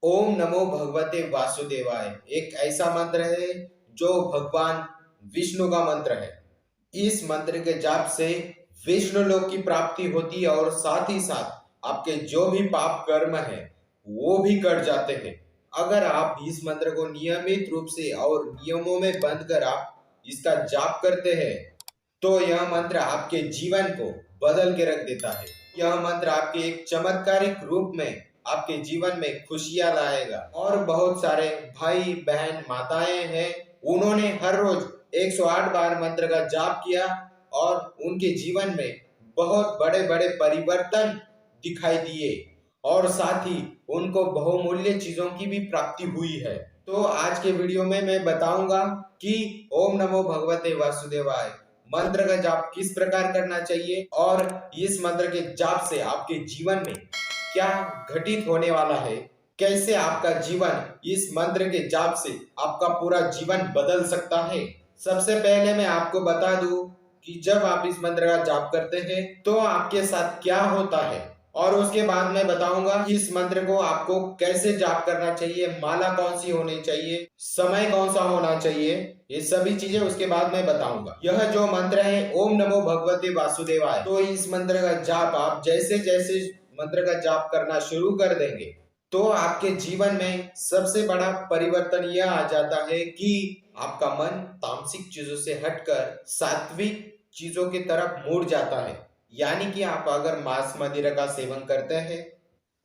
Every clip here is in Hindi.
ओम नमो भगवते वासुदेवाय एक ऐसा मंत्र है जो भगवान विष्णु का मंत्र है। इस मंत्र के जाप से विष्णु लोक की प्राप्ति होती है और साथ ही साथ आपके जो भी पाप कर्म है वो भी कट जाते हैं। अगर आप इस मंत्र को नियमित रूप से और नियमों में बंद कर आप इसका जाप करते हैं तो यह मंत्र आपके जीवन को बदल के रख देता है। यह मंत्र आपके एक चमत्कारिक रूप में आपके जीवन में खुशियां लाएगा। और बहुत सारे भाई बहन माताएं हैं, उन्होंने हर रोज 108 बार मंत्र का जाप किया और उनके जीवन में बहुत बड़े बड़े परिवर्तन दिखाई दिए और साथ ही उनको बहुमूल्य चीजों की भी प्राप्ति हुई है। तो आज के वीडियो में मैं बताऊंगा कि ओम नमो भगवते वासुदेवाय मंत्र का जाप किस प्रकार करना चाहिए और इस मंत्र के जाप से आपके जीवन में क्या घटित होने वाला है, कैसे आपका जीवन इस मंत्र के जाप से आपका पूरा जीवन बदल सकता है। सबसे पहले मैं आपको बता दूं कि जब आप इस मंत्र का जाप करते हैं तो आपके साथ क्या होता है और उसके बाद मैं बताऊंगा इस मंत्र को आपको कैसे जाप करना चाहिए, माला कौन सी होनी चाहिए, समय कौन सा होना चाहिए, ये सभी चीजें उसके बाद मैं बताऊंगा। यह जो मंत्र है ओम नमो भगवते वासुदेवाय, तो इस मंत्र का जाप आप जैसे जैसे मंत्र का जाप करना शुरू कर देंगे तो आपके जीवन में सबसे बड़ा परिवर्तन यह आ जाता है कि आपका मन तामसिक चीजों से हटकर सात्विक चीजों की तरफ मुड़ जाता है। यानी कि आप अगर मांस मदिरा का सेवन करते हैं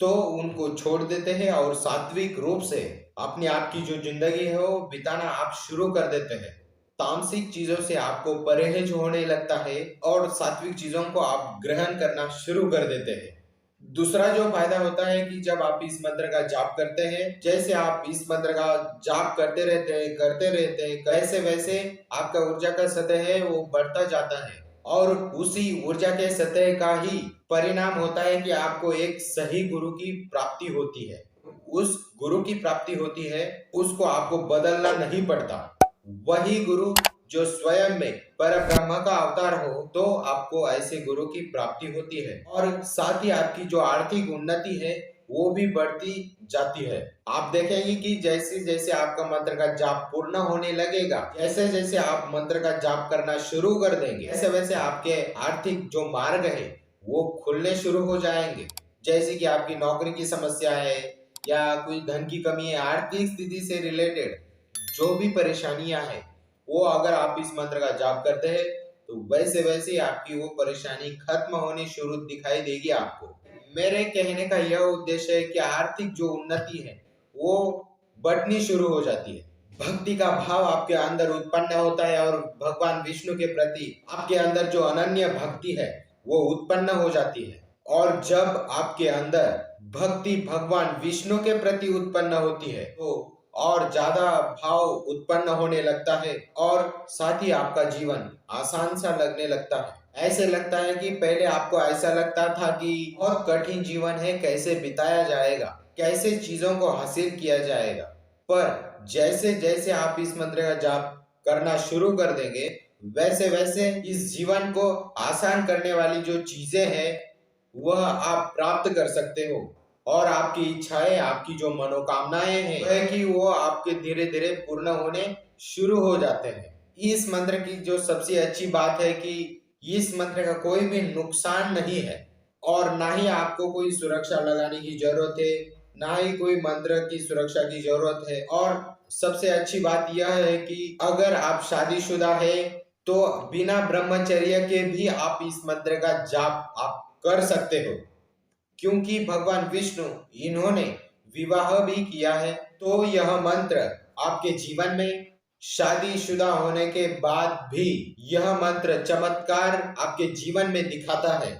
तो उनको छोड़ देते हैं और सात्विक रूप से अपने आप की जो जिंदगी है वो बिताना आप शुरू कर देते हैं। तामसिक चीजों से आपको परहेज होने लगता है और सात्विक चीजों को आप ग्रहण करना शुरू कर देते हैं। दूसरा जो फायदा होता है कि जब आप इस मंत्र का जाप करते हैं, जैसे आप इस मंत्र का जाप करते रहते हैं कैसे वैसे आपका ऊर्जा का सतह है वो बढ़ता जाता है और उसी ऊर्जा के सतह का ही परिणाम होता है कि आपको एक सही गुरु की प्राप्ति होती है। उस गुरु की प्राप्ति होती है, उसको आपको बदलना नहीं पड़ता। वही गुरु जो स्वयं में पर ब्रह्म का अवतार हो तो आपको ऐसे गुरु की प्राप्ति होती है और साथ ही आपकी जो आर्थिक उन्नति है वो भी बढ़ती जाती है। आप देखेंगे कि जैसे जैसे आपका मंत्र का जाप पूर्ण होने लगेगा, जैसे जैसे आप मंत्र का जाप करना शुरू कर देंगे, वैसे वैसे आपके आर्थिक जो मार्ग है वो खुलने शुरू हो जाएंगे। जैसे कि आपकी नौकरी की समस्या है या कोई धन की कमी है, आर्थिक स्थिति से रिलेटेड जो भी परेशानियां हैं वो अगर आप इस मंत्र का जाप करते हैं तो वैसे वैसे आपकी वो परेशानी खत्म होनी शुरू दिखाई देगी आपको। मेरे कहने का यह उद्देश्य है कि आर्थिक जो उन्नति है वो बढ़नी शुरू हो जाती है। भक्ति का भाव आपके अंदर उत्पन्न होता है और भगवान विष्णु के प्रति आपके अंदर जो अनन्य भक्ति है वो उत्पन्न हो जाती है। और जब आपके अंदर भक्ति भगवान विष्णु के प्रति उत्पन्न होती है तो और ज्यादा भाव उत्पन्न होने लगता है और साथ ही आपका जीवन आसान सा लगने लगता है। ऐसे लगता है कि पहले आपको ऐसा लगता था कि बहुत कठिन जीवन है, कैसे बिताया जाएगा, कैसे चीजों को हासिल किया जाएगा। पर जैसे जैसे आप इस मंत्र का जाप करना शुरू कर देंगे वैसे वैसे इस जीवन को आसान करने वाली जो चीजें हैं वह आप प्राप्त कर सकते हो और आपकी इच्छाएं, आपकी जो मनोकामनाएं हैं वह कि वो आपके धीरे धीरे पूर्ण होने शुरू हो जाते हैं। इस मंत्र की जो सबसे अच्छी बात है कि इस मंत्र का कोई भी नुकसान नहीं है और ना ही आपको कोई सुरक्षा लगाने की जरूरत है, ना ही कोई मंत्र की सुरक्षा की जरूरत है। और सबसे अच्छी बात यह है कि अगर आप शादीशुदा है तो बिना ब्रह्मचर्य के भी आप इस मंत्र का जाप आप कर सकते हो, क्योंकि भगवान विष्णु इन्होंने विवाह भी किया है। तो यह मंत्र आपके जीवन में शादीशुदा होने के बाद भी यह मंत्र चमत्कार आपके जीवन में दिखाता है।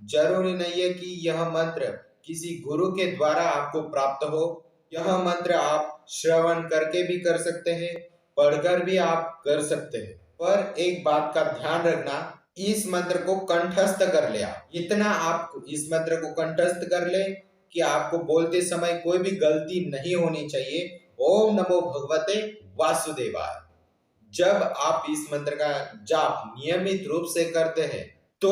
जरूरी नहीं है कि यह मंत्र किसी गुरु के द्वारा आपको प्राप्त हो। यह मंत्र आप श्रवण करके भी कर सकते हैं, पढ़कर भी आप कर सकते हैं। पर एक बात का ध्यान रखना, इस मंत्र को कंठस्थ कर ले। आप इतना आप इस मंत्र को कंठस्थ कर ले कि आपको बोलते समय कोई भी गलती नहीं होनी चाहिए। ओम नमो भगवते वासुदेवाय। जब आप इस मंत्र का जाप नियमित रूप से करते हैं तो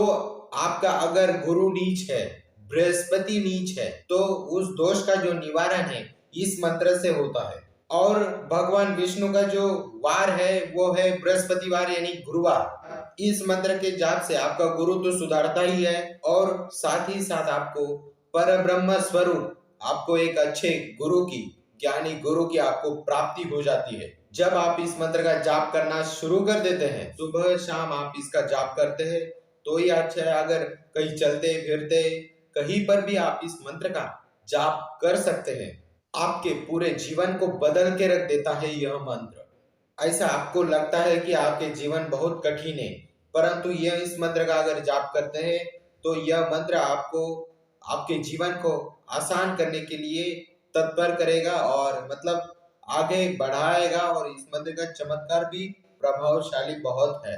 आपका अगर गुरु नीच है, बृहस्पति नीच है, तो उस दोष का जो निवारण है इस मंत्र से होता है। और भगवान विष्णु का जो वार है वो है बृहस्पतिवार यानी गुरुवार। इस मंत्र के जाप से आपका गुरु तो सुधारता ही है और साथ ही साथ आपको परब्रह्म स्वरूप, आपको एक अच्छे गुरु की, ज्ञानी गुरु की आपको प्राप्ति हो जाती है। जब आप इस मंत्र का जाप करना शुरू कर देते हैं, सुबह शाम आप इसका जाप करते हैं तो ही अच्छा है। अगर कहीं चलते फिरते कहीं पर भी आप इस मंत्र का जाप कर सकते हैं, आपके पूरे जीवन को बदल के रख देता है यह मंत्र। ऐसा आपको लगता है कि आपके जीवन बहुत कठिन है, परंतु यह इस मंत्र का अगर जाप करते हैं तो यह मंत्र आपको आपके जीवन को आसान करने के लिए तत्पर करेगा और मतलब आगे बढ़ाएगा। और इस मंत्र का चमत्कार भी प्रभावशाली बहुत है।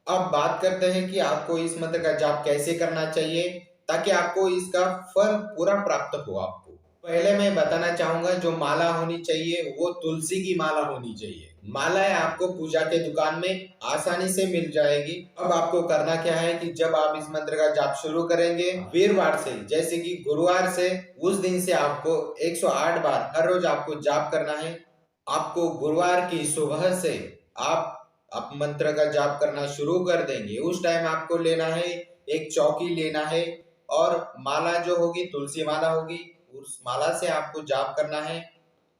अब बात करते हैं कि आपको इस मंत्र का जाप कैसे करना चाहिए ताकि आपको इसका फल पूरा प्राप्त हो। आपको पहले मैं बताना चाहूंगा, जो माला होनी चाहिए वो तुलसी की माला होनी चाहिए। मालाएं आपको पूजा के दुकान में आसानी से मिल जाएगी। अब आपको करना क्या है कि जब आप इस मंत्र का जाप शुरू करेंगे वीरवार से, जैसे कि गुरुवार से, उस दिन से आपको 108 बार हर रोज आपको जाप करना है। आपको गुरुवार की सुबह से आप मंत्र का जाप करना शुरू कर देंगे। उस टाइम आपको लेना है, एक चौकी लेना है और माला जो होगी तुलसी माला होगी, उस माला से आपको जाप करना है।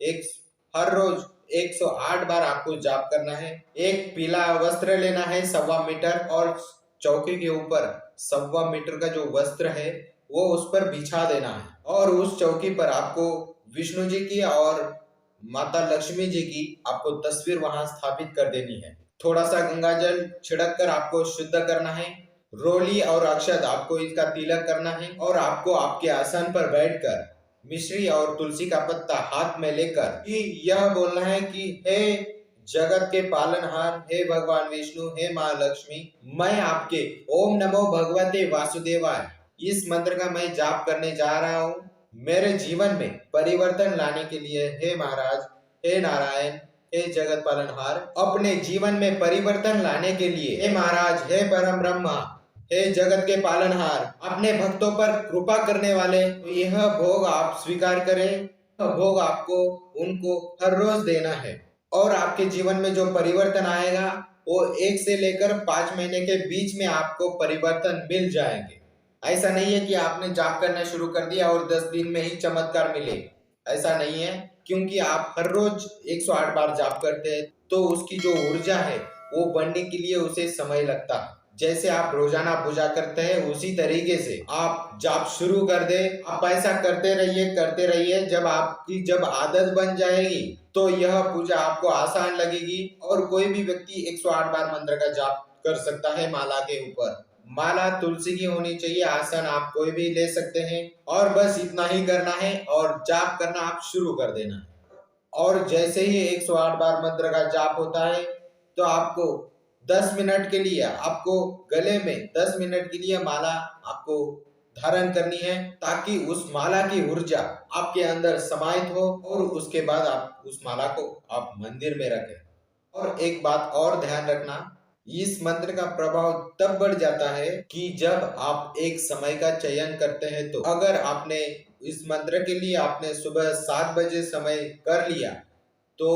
एक हर रोज 108 बार आपको जाप करना है। एक पीला वस्त्र लेना है 1.25 मीटर और चौकी के ऊपर 1.25 मीटर का जो वस्त्र है वो उस पर बिछा देना है। और उस चौकी पर आपको विष्णु जी की और माता लक्ष्मी जी की आपको तस्वीर वहां स्थापित कर देनी है। थोड़ा सा गंगा जल छिड़क कर आपको शुद्ध करना है। रोली और अक्षत आपको इसका तिलक करना है और आपको आपके आसन पर बैठकर मिश्री और तुलसी का पत्ता हाथ में लेकर यह बोलना है कि हे जगत के पालनहार, हे भगवान विष्णु, हे माँ लक्ष्मी, मैं आपके ओम नमो भगवते वासुदेवाय इस मंत्र का मैं जाप करने जा रहा हूँ। मेरे जीवन में परिवर्तन लाने के लिए हे महाराज, हे नारायण, हे जगत पालनहार, अपने जीवन में परिवर्तन लाने के लिए हे महाराज, हे परम ब्रह्मा, हे जगत के पालनहार, अपने भक्तों पर कृपा करने वाले, तो यह भोग आप स्वीकार करें। यह भोग आपको उनको हर रोज देना है और आपके जीवन में जो परिवर्तन आएगा वो 1 से लेकर 5 महीने के बीच में आपको परिवर्तन मिल जाएंगे। ऐसा नहीं है कि आपने जाप करना शुरू कर दिया और 10 दिन में ही चमत्कार मिले, ऐसा नहीं है। क्योंकि आप हर रोज 108 बार जाप करते हैं तो उसकी जो ऊर्जा है वो बढ़ने के लिए उसे समय लगता है। जैसे आप रोजाना पूजा करते हैं उसी तरीके से आप जाप शुरू कर दे। आप ऐसा करते रहिए। जब आदत बन जाएगी तो यह पूजा आपको आसान लगेगी और कोई भी व्यक्ति 108 बार मंत्र का जाप कर सकता है माला के ऊपर। माला तुलसी की होनी चाहिए, आसन आप कोई भी ले सकते हैं और बस इतना ही करना है और जाप करना आप शुरू कर देना है। और जैसे ही 108 बार मंत्र का जाप होता है तो आपको 10 मिनट के लिए आपको गले में 10 मिनट के लिए माला आपको धारण करनी है ताकि उस माला की ऊर्जा आपके अंदर समाहित हो और उसके बाद आप उस माला को आप मंदिर में रखें। और एक बात और ध्यान रखना, इस मंत्र का प्रभाव तब बढ़ जाता है कि जब आप एक समय का चयन करते हैं। तो अगर आपने इस मंत्र के लिए आपने सुबह 7 बजे समय कर लिया तो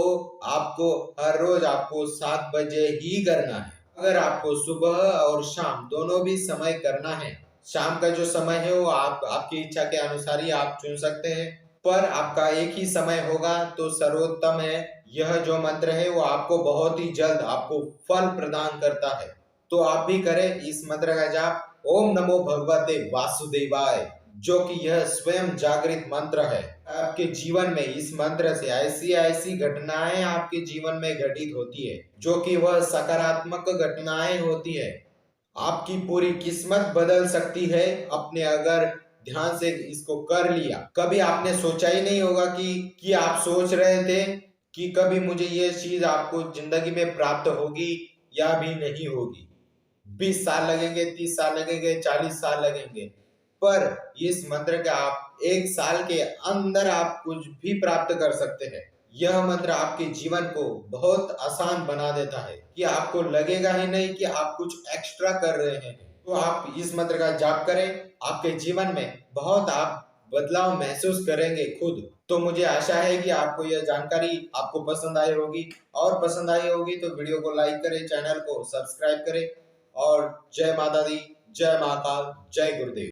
आपको हर रोज आपको 7 बजे ही करना है। अगर आपको सुबह और शाम दोनों भी समय करना है, शाम का जो समय है वो आप आपकी इच्छा के अनुसार ही आप चुन सकते हैं, पर आपका एक ही समय होगा तो सर्वोत्तम है। यह जो मंत्र है वो आपको बहुत ही जल्द आपको फल प्रदान करता है। तो आप भी करें इस मंत्र का जाप, ओम नमो भगवते वासुदेवाय, जो कि यह स्वयं जागृत मंत्र है। आपके जीवन में इस मंत्र से ऐसी ऐसी घटनाएं आपके जीवन में घटित होती है जो कि वह सकारात्मक घटनाएं होती है। आपकी पूरी किस्मत बदल सकती है अपने अगर ध्यान से इसको कर लिया। कभी आपने सोचा ही नहीं होगा कि आप सोच रहे थे कि कभी मुझे ये चीज आपको जिंदगी में प्राप्त होगी या भी नहीं होगी। 20 साल लगेंगे, 30 साल लगेंगे, 40 साल लगेंगे, पर इस मंत्र का आप 1 साल के अंदर आप कुछ भी प्राप्त कर सकते हैं। यह मंत्र आपके जीवन को बहुत आसान बना देता है कि आपको लगेगा ही नहीं कि आप कुछ एक्स्ट्रा कर रहे हैं। तो आप इस मंत्र का जाप करें, आपके जीवन में बहुत आप बदलाव महसूस करेंगे खुद। तो मुझे आशा है कि आपको यह जानकारी आपको पसंद आई होगी, और पसंद आई होगी तो वीडियो को लाइक करें, चैनल को सब्सक्राइब करें। और जय माता दी, जय महाकाल, जय गुरुदेव।